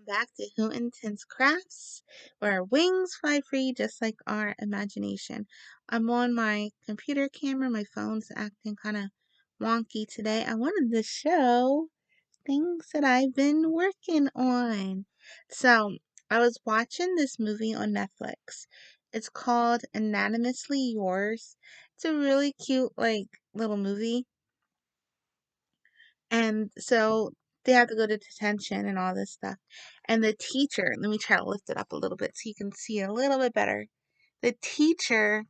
back to Who Intends Crafts, where our wings fly free just like our imagination. I'm on my computer camera. My phone's acting kind of wonky today. I wanted to show things that I've been working on. So, I was watching this movie on Netflix. It's called Anonymously Yours. It's a really cute, little movie. And so they have to go to detention and all this stuff. And the teacher, let me try to lift it up a little bit so you can see it a little bit better. The teacher,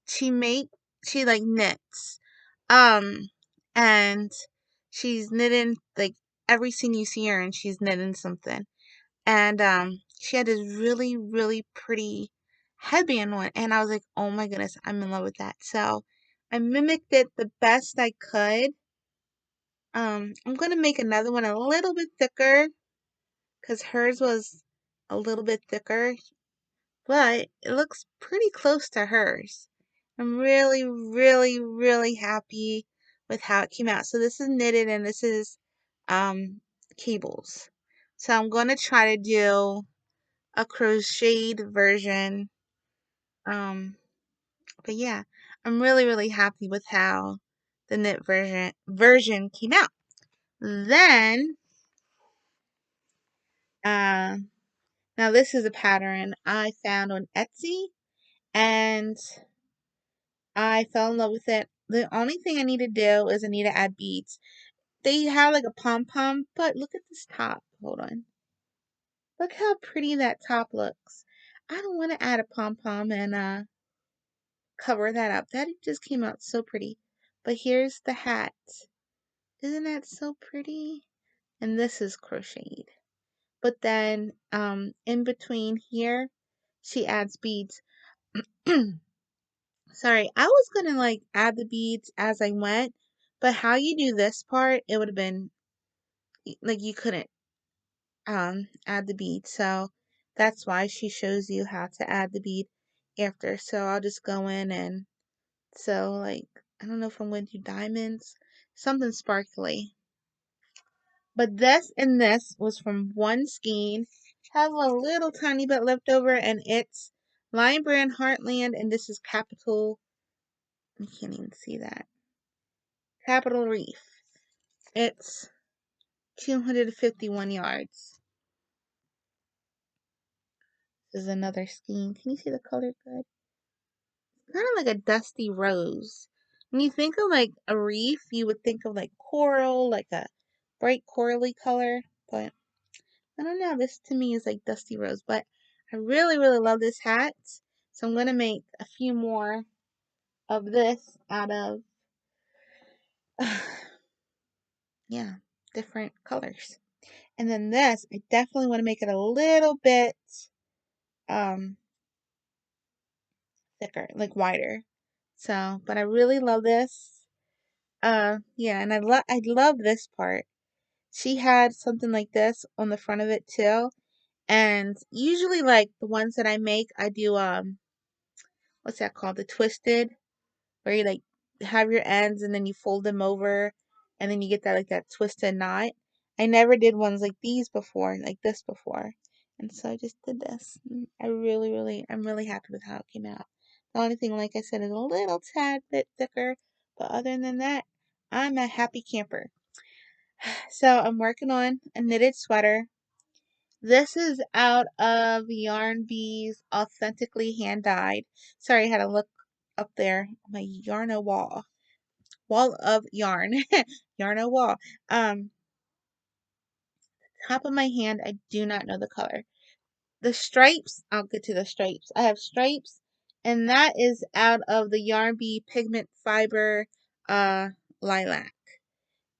she make she like knits. Um and she's knitting like every scene you see her and she's knitting something. And she had this really, really pretty headband on and I was like, oh my goodness, I'm in love with that. So I mimicked it the best I could. I'm gonna make another one a little bit thicker because hers was a little bit thicker, but it looks pretty close to hers. I'm really, really, really happy with how it came out. So this is knitted and this is cables. So I'm gonna try to do a crocheted version. Um, but yeah, I'm really, really happy with how the knit version came out. Then uh now this is a pattern I found on Etsy and I fell in love with it. The only thing I need to do is I need to add beads. They have like a pom-pom, but look at this top. Hold on. Look how pretty that top looks. I don't want to add a pom-pom and cover that up. That just came out so pretty. But here's the hat. Isn't that so pretty? And this is crocheted. But then in between here, she adds beads. Sorry, I was gonna add the beads as I went, but how you do this part, it would have been like you couldn't add the bead. So that's why she shows you how to add the bead after. So I'll just go in and I don't know if I'm going to do diamonds, something sparkly. But this and this was from one skein. Has a little tiny bit left over and it's Lion Brand Heartland and this is Capital. I can't even see that. Capital Reef. It's 251 yards. This is another skein. Can you see the color good? Kind of like a dusty rose. When you think of a reef, you would think of coral, like a bright corally color. But I don't know. This to me is like dusty rose. But I really, really love this hat. So I'm going to make a few more of this out of, yeah, different colors. And then this, I definitely want to make it a little bit um thicker, like wider. So, but I really love this. Yeah, and I love this part. She had something like this on the front of it too. And usually the ones that I make, I do what's that called? The twisted, where you have your ends and then you fold them over and then you get that that twisted knot. I never did ones like these before, like this before. And so I just did this. I'm really happy with how it came out. The only thing, like I said, is a little tad bit thicker, but other than that, I'm a happy camper. So I'm working on a knitted sweater. This is out of Yarn Bee's Authentically Hand Dyed. Sorry, I had to look up there on my Yarno wall of yarn. Yarno wall. Top of my hand, I do not know the color. The stripes, I'll get to the stripes. I have stripes, and that is out of the Yarn Bee Pigment Fiber Lilac.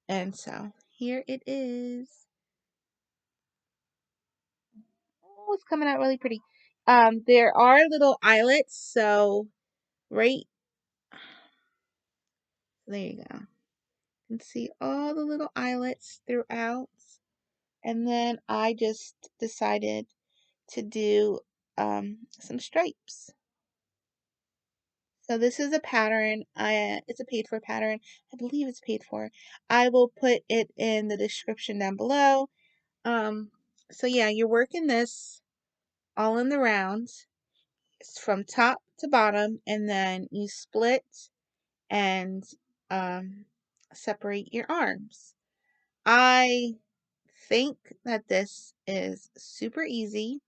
And so here it is. Oh, it's coming out really pretty. There are little eyelets, so right there you go. You can see all the little eyelets throughout. And then I just decided to do some stripes. So this is a pattern. It's a paid for pattern. I believe it's paid for. I will put it in the description down below. Um, So yeah, you're working this all in the round. It's from top to bottom, and then you split and um, separate your arms. I think that this is super easy,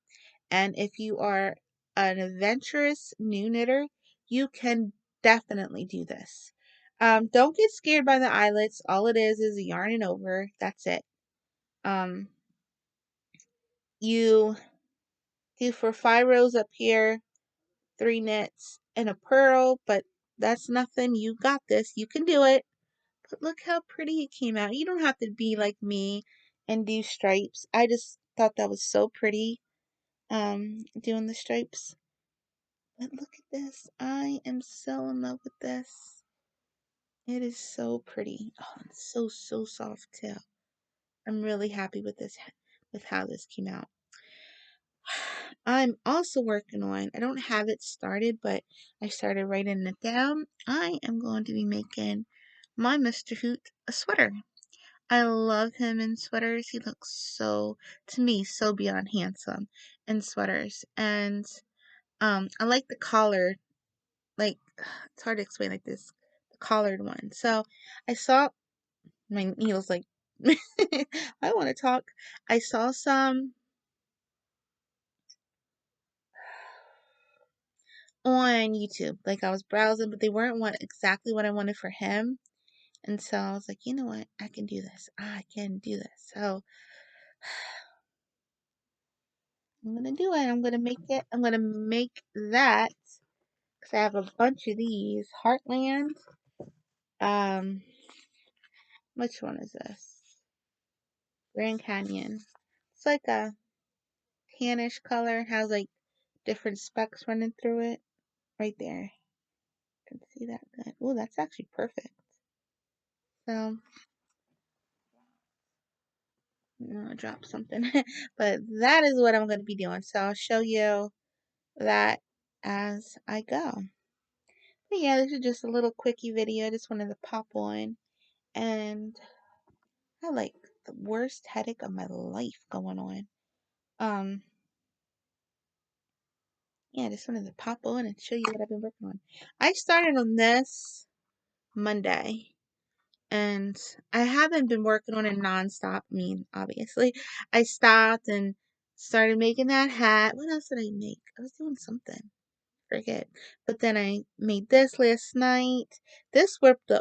and if you are an adventurous new knitter, you can definitely do this. Don't get scared by the eyelets. All it is yarning over. That's it. Um, you do for 5 rows up here, 3 knits and a purl, but that's nothing. You got this. You can do it. But look how pretty it came out. You don't have to be like me and do stripes. I just thought that was so pretty, doing the stripes. But look at this. I am so in love with this. It is so pretty. Oh, it's so, so soft too. I'm really happy with this, with how this came out. I'm also working on, I don't have it started, but I started writing it down. I am going to be making my Mr. Hoot a sweater. I love him in sweaters. He looks so, to me, so beyond handsome in sweaters. And I like the collar, like, it's hard to explain like this, the collared one. So I saw, my needle's like, I want to talk. I saw some on YouTube. Like I was browsing, but they weren't exactly what I wanted for him. And so I was like, you know what? I can do this. I can do this. So I'm gonna do it. I'm gonna make it. I'm gonna make that because I have a bunch of these. Heartland. Um, which one is this? Grand Canyon. It's like a tannish color. It has like different specks running through it. Right there. You can see that good. Oh, that's actually perfect. So I'm gonna drop something. But that is what I'm gonna be doing. So I'll show you that as I go. But yeah, this is just a little quickie video. I just wanted to pop on, and I like the worst headache of my life going on. Um, yeah, I just wanted to pop on and show you what I've been working on. I started on this Monday, and I haven't been working on it nonstop. I mean, obviously, I stopped and started making that hat. What else did I make? I was doing something. Forget. But then I made this last night. This whipped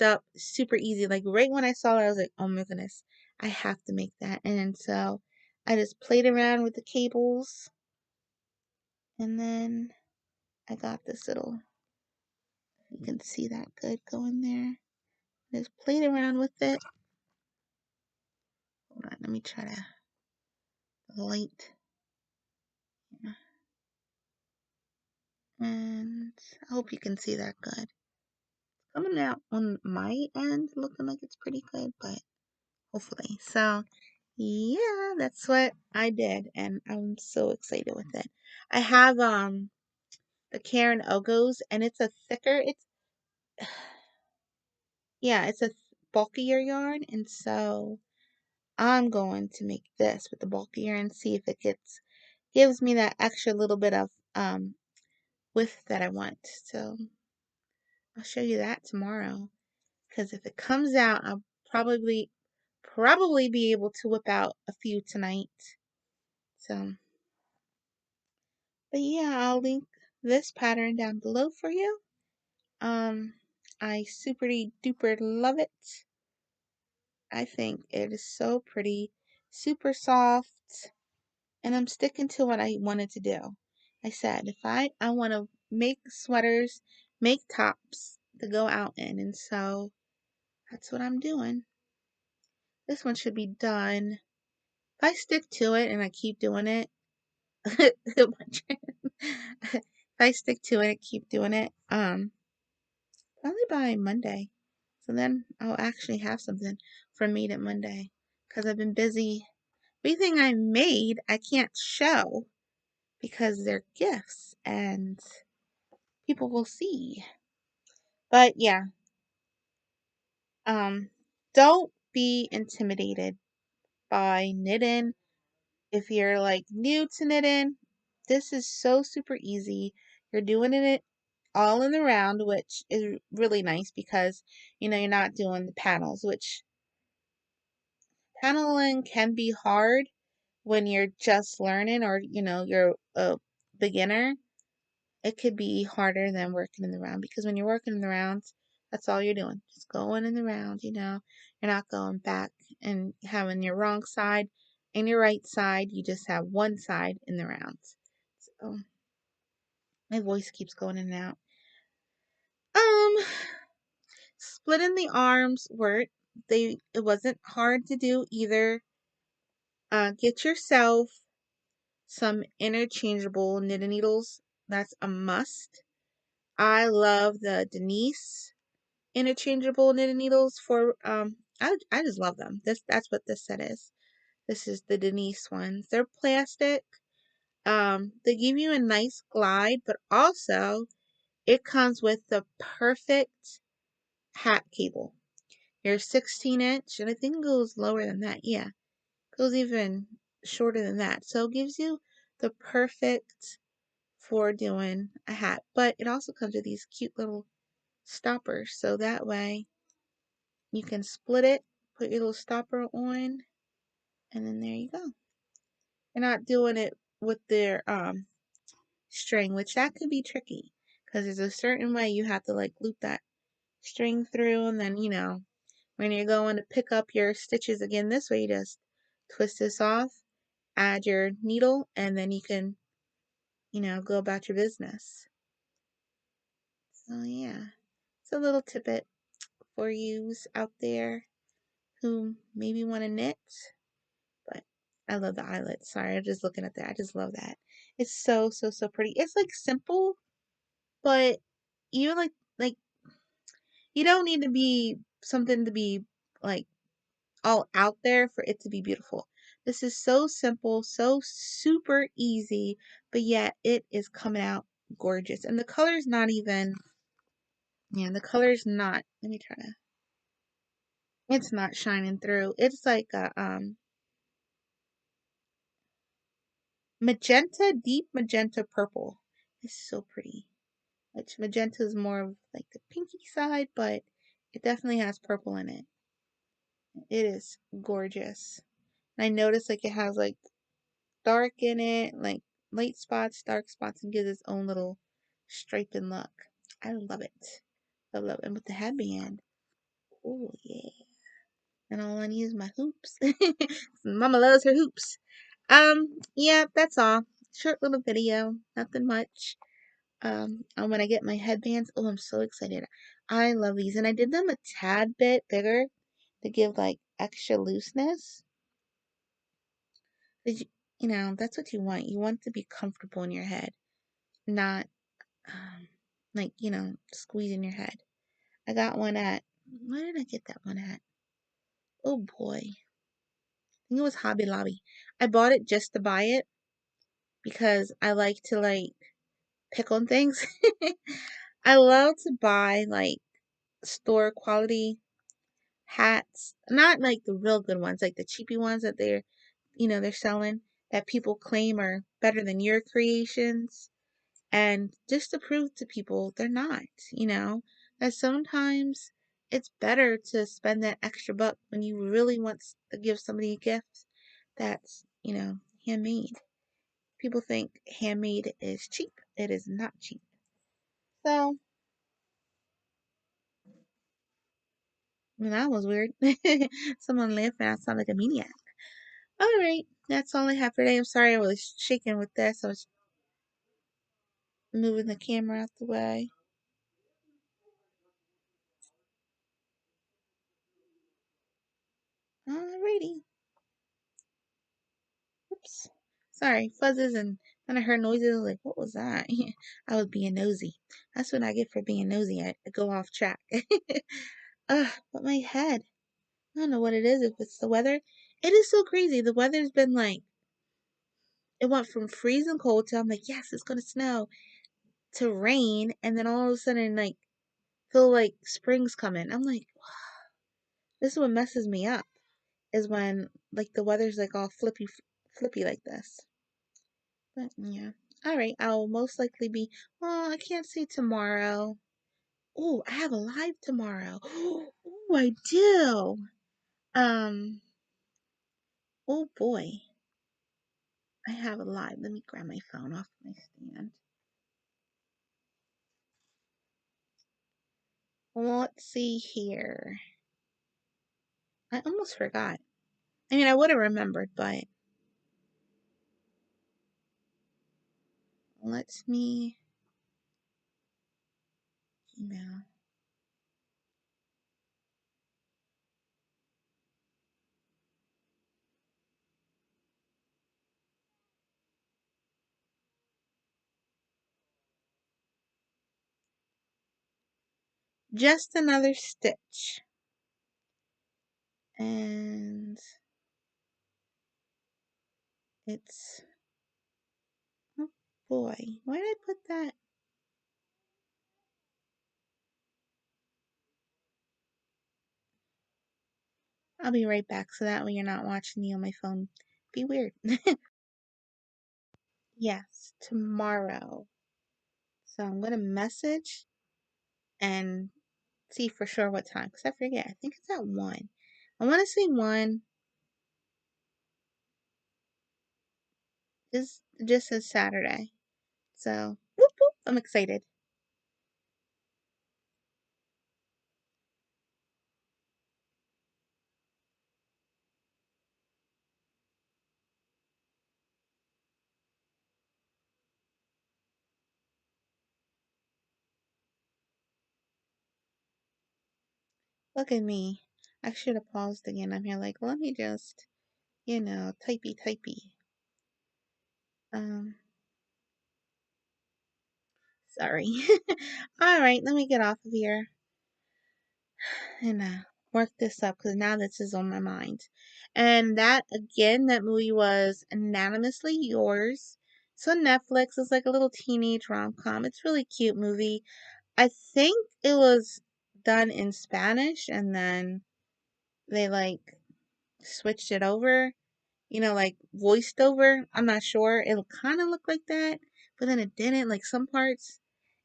up super easy. Like right when I saw it, I was like, oh my goodness, I have to make that. And so I just played around with the cables, and then I got this little, you can see that good going there. Just played around with it. Hold on, let me try to light. And I hope you can see that good. Coming out on my end looking like it's pretty good, but hopefully. So yeah, that's what I did, and I'm so excited with it. I have the Karen Ogos, and it's a thicker, it's yeah, it's a bulkier yarn, and so I'm going to make this with the bulkier and see if it gives me that extra little bit of width that I want. So I'll show you that tomorrow, because if it comes out, I'll probably be able to whip out a few tonight. So, but yeah, I'll link this pattern down below for you. I super duper love it. I think it is so pretty, super soft, and I'm sticking to what I wanted to do. I said if I want to make sweaters, make tops to go out in, and so that's what I'm doing. This one should be done. If I stick to it and I keep doing it, if I stick to it and keep doing it, probably by Monday. So then I'll actually have something for Made It Monday, because I've been busy. Everything I made, I can't show because they're gifts and people will see. But yeah, don't be intimidated by knitting. If you're like new to knitting, this is so super easy. You're doing it all in the round, which is really nice because you're not doing the panels, which paneling can be hard when you're just learning or you're a beginner. It could be harder than working in the round because when you're working in the rounds, that's all you're doing. Just going in the round, You're not going back and having your wrong side and your right side. You just have one side in the rounds. So my voice keeps going in and out. Um, Splitting the arms worked. It wasn't hard to do either. Get yourself some interchangeable knitting needles. That's a must. I love the Denise interchangeable knitting needles for I just love them. That's what this set is. This is the Denise ones. They're plastic. They give you a nice glide, but also it comes with the perfect hat cable. Your 16-inch, and I think it goes lower than that. Yeah, it goes even shorter than that. So it gives you the perfect for doing a hat, but it also comes with these cute little stoppers. So that way you can split it, put your little stopper on, and then there you go. You're not doing it with their string, which that could be tricky because there's a certain way you have to like loop that string through, and then when you're going to pick up your stitches again this way, you just twist this off, add your needle, and then you can go about your business. So yeah, it's a little tidbit for yous out there who maybe want to knit. But I love the eyelets. Sorry, I'm just looking at that. I just love that. It's so, so, so pretty. It's like simple, but you like you don't need to be something to be like all out there for it to be beautiful. This is so simple, so super easy, but yet it is coming out gorgeous. And the color's not even, yeah, the color's not, let me try to, it's not shining through. It's like a magenta, deep magenta purple. It's so pretty. Which magenta is more of like the pinky side, but it definitely has purple in it. It is gorgeous. And I noticed like it has like dark in it, like light spots, dark spots, and gives its own little striping look. I love it. I love it. And with the headband. Oh yeah. And all I need is my hoops. Mama loves her hoops. Yeah, that's all. Short little video. Nothing much. And when I get my headbands, oh, I'm so excited. I love these. And I did them a tad bit bigger to give like extra looseness. But that's what you want. You want to be comfortable in your head, not like, squeezing your head. I got one at, where did I get that one at? Oh boy. I think it was Hobby Lobby. I bought it just to buy it because I like to like pick on things. I love to buy like store quality hats, not like the real good ones, like the cheapy ones that they're selling that people claim are better than your creations. And just to prove to people they're not, that sometimes it's better to spend that extra buck when you really want to give somebody a gift that's, handmade. People think handmade is cheap. It is not cheap. So, that was weird. Someone laughing. I sound like a maniac. All right, that's all I have for today. I'm sorry I was shaking with this. I was moving the camera out the way. Alrighty. Oops. Sorry, fuzzes, and then I heard noises. I was like, what was that? I was being nosy. That's what I get for being nosy. I go off track. But my head. I don't know what it is. If it's the weather. It is so crazy. The weather's been like, it went from freezing cold to I'm like, yes, it's gonna snow, to rain, and then all of a sudden, like, feel like spring's coming. I'm like, this is what messes me up. is when like the weather's like all flippy like this. But yeah. All right, I'll most likely be. Oh, I can't say tomorrow. Oh, I have a live tomorrow. Oh, I do. Um. Oh boy, I have a live. Let me grab my phone off my stand. Let's see here. I almost forgot. I mean, I would have remembered, but let me email. Just another stitch. And it's, oh boy, why did I put that? I'll be right back so that way you're not watching me on my phone. Be weird. Yes, tomorrow. So I'm going to message and see for sure what time because I forget. I think it's at 1. I want to say 1. This just says Saturday. So, whoop, whoop, I'm excited. Look at me. I should have paused again. I'm here like, let me just, typey. Um, Sorry. All right, let me get off of here and work this up because now this is on my mind. And that, again, that movie was Anonymously Yours. It's on Netflix. It's like a little teenage rom-com. It's a really cute movie. I think it was done in Spanish and then they like switched it over, like voiced over. I'm not sure. It kind of looked like that, but then it didn't. Like some parts,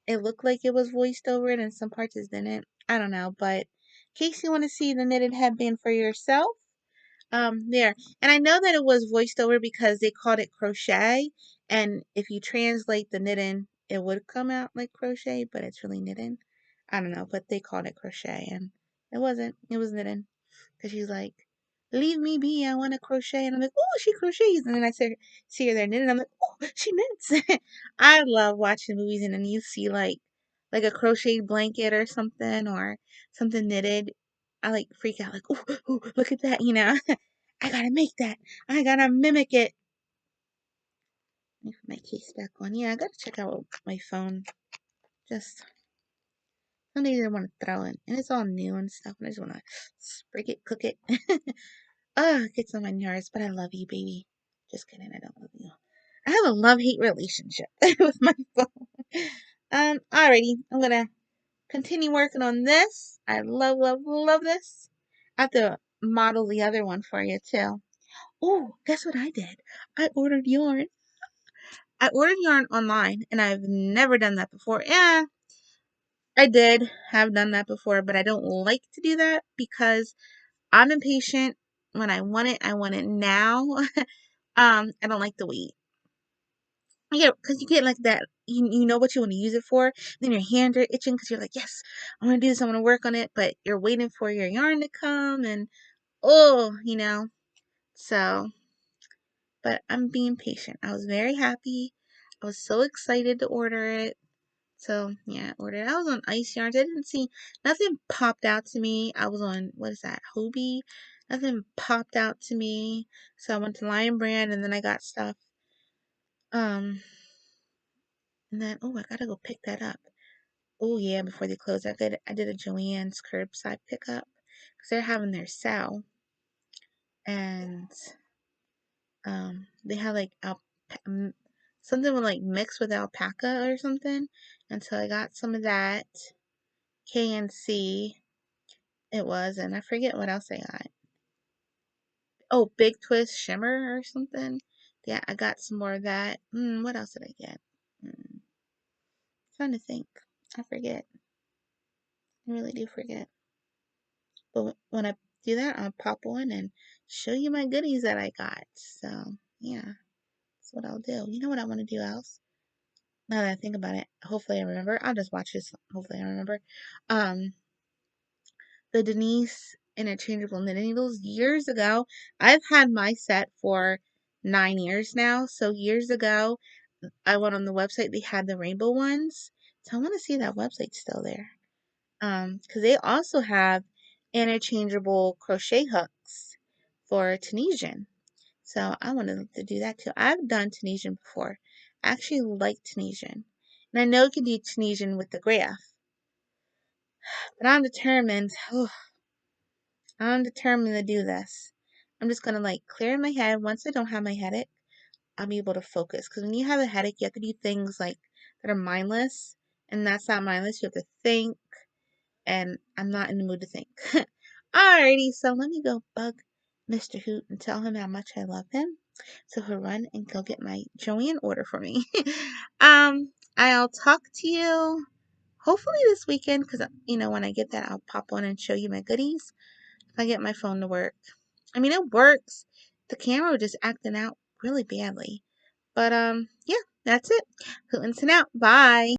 it looked like it was voiced over it, and some parts it didn't. I don't know, but in case you want to see the knitted headband for yourself, there. And I know that it was voiced over because they called it crochet, and if you translate the knitting, it would come out like crochet, but it's really knitting. I don't know, but they called it crochet, and it wasn't. It was knitting. Because she's like, leave me be, I want to crochet. And I'm like, oh, she crochets. And then I see her there knitting. I'm like, oh, she knits. I love watching movies and then you see like a crocheted blanket or something knitted. I like freak out like, oh, look at that, I gotta make that. I gotta mimic it. Let me put my case back on. Yeah, I gotta check out my phone. Just some days I want to throw it, and it's all new and stuff, and I just want to break it, cook it. It gets on my nerves, but I love you, baby. Just kidding, I don't love you. I have a love-hate relationship with my phone. Alrighty, I'm gonna continue working on this. I love this. I have to model the other one for you too. Oh, guess what I did? I ordered yarn. I ordered yarn online, and I've never done that before. Yeah, I did have done that before, but I don't like to do that because I'm impatient. When I want it now. I don't like to wait. Yeah, because you get like that. You know what you want to use it for. Then your hands are itching because you're like, yes, I want to do this. I want to work on it. But you're waiting for your yarn to come, and so. But I'm being patient. I was very happy. I was so excited to order it. So yeah, I ordered it. I was on Ice Yarns. I didn't see nothing popped out to me. I was on what is that, Hobie? Nothing popped out to me. So I went to Lion Brand and then I got stuff. Um, and then I gotta go pick that up. Oh yeah, before they close, I did a Joann's curbside pickup because they're having their sale, and they had like something with like mixed with alpaca or something, and so I got some of that. KNC it was, and I forget what else I got. Oh, Big Twist Shimmer or something. Yeah, I got some more of that. What else did I get? Trying to think. I forget. I really do forget. But when I do that, I'll pop on and show you my goodies that I got. So, yeah, that's what I'll do. You know what I want to do else? Now that I think about it, hopefully I remember. I'll just watch this. Hopefully I remember. Um, the Denise Interchangeable Knitting Needles years ago. I've had my set for 9 years now. So years ago, I went on the website. They had the rainbow ones. So I want to see that website still there. Because they also have interchangeable crochet hooks for Tunisian. So I wanted to do that too. I've done Tunisian before. I actually like Tunisian. And I know you can do Tunisian with the graph, but I'm determined. I'm determined to do this. I'm just gonna like clear my head. Once I don't have my headache, I'll be able to focus. Because when you have a headache, you have to do things like that are mindless, and that's not mindless. You have to think, and I'm not in the mood to think. Alrighty, so let me go bug Mr. Hoot and tell him how much I love him. So he'll run and go get my Joanne order for me. I'll talk to you hopefully this weekend because when I get that, I'll pop on and show you my goodies. If I get my phone to work. I mean, it works. The camera was just acting out really badly. But yeah, that's it. Hootin' out. Bye.